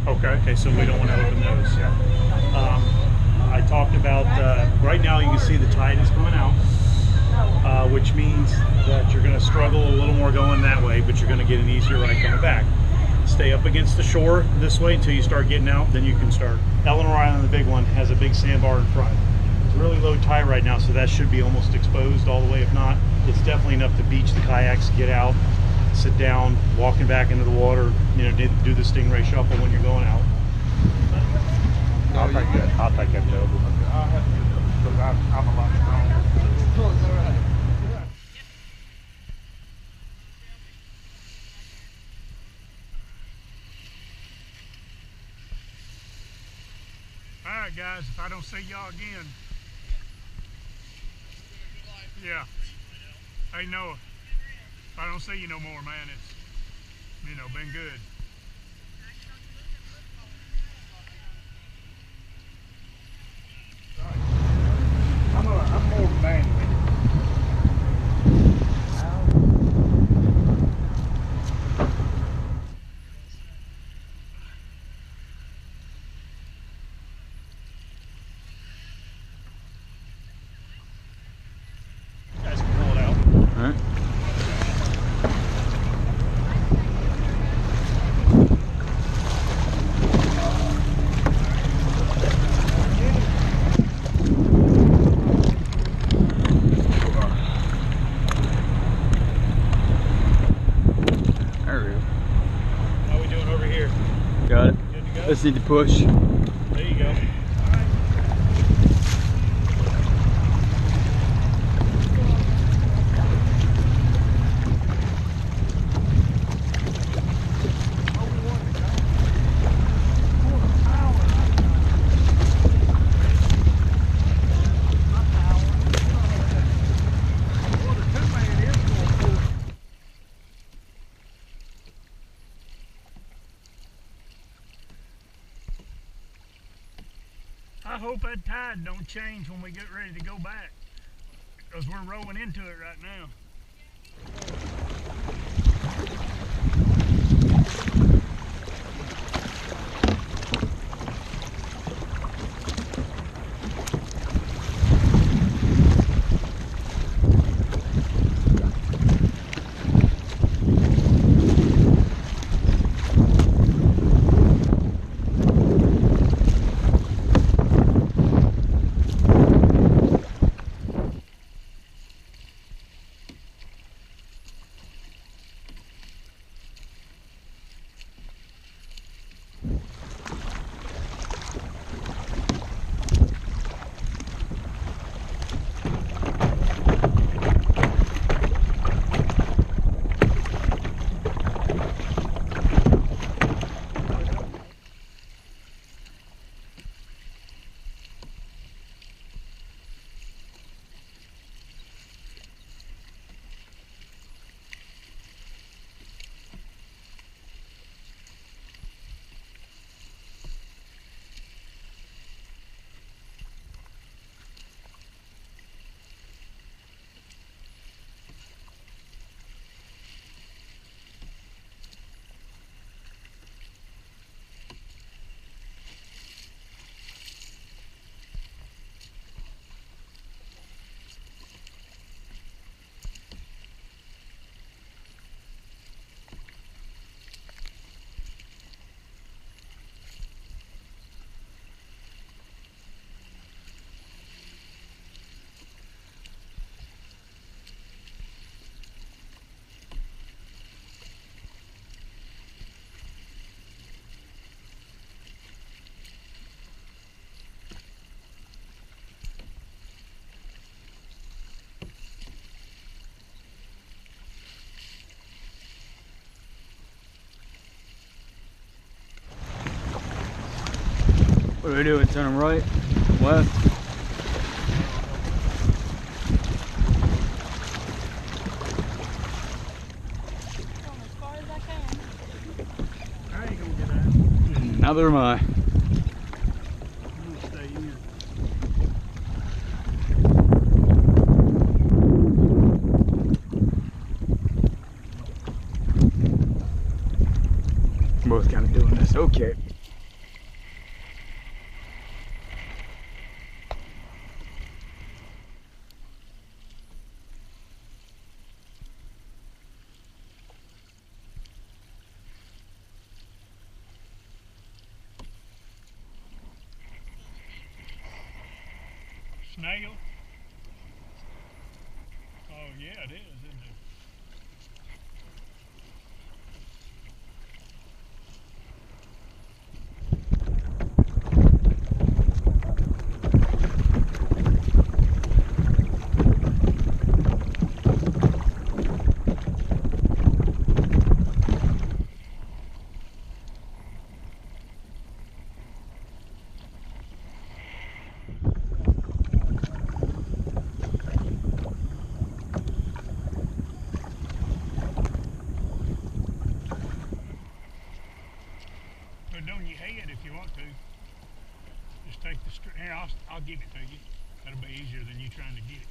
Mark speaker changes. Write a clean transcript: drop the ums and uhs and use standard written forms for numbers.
Speaker 1: Okay.
Speaker 2: Okay, so we don't want to open those.
Speaker 1: Yeah.
Speaker 2: I talked about, right now you can see the tide is coming out, which means that you're going to struggle a little more going that way, but you're going to get an easier ride coming back. Stay up against the shore this way until you start getting out, then you can start. Eleanor Island, the big one, has a big sandbar in front. It's really low tide right now, so that should be almost exposed all the way. If not, it's definitely enough to beach the kayaks, get out, sit down, walking back into the water, you know, do the stingray shuffle when you're going out.
Speaker 1: I'll take that. I'll take that double. I'll have to do that because I'm a lot stronger. All right, guys. If I don't see y'all again, yeah. Hey, Noah. If I don't see you no more, man, it's, you know, been good. I'm more of a man.
Speaker 2: You guys can pull it out.
Speaker 3: All right. There we go.
Speaker 2: How we doing over here?
Speaker 3: Got it.
Speaker 2: Good to go?
Speaker 3: Let's need to push.
Speaker 2: There you go.
Speaker 1: I hope that tide don't change when we get ready to go back, because we're rolling into it right now.
Speaker 3: What do we do? Turn them right, left.
Speaker 4: As far as I can.
Speaker 1: I ain't gonna get out.
Speaker 3: Neither am I.
Speaker 1: I'm gonna stay in.
Speaker 3: Both kind of doing this. Okay.
Speaker 1: Snail? Oh yeah, it is, isn't it? Put it on your head if you want to. Just take the string. Here, I'll give it to you. That'll be easier than you trying to get it.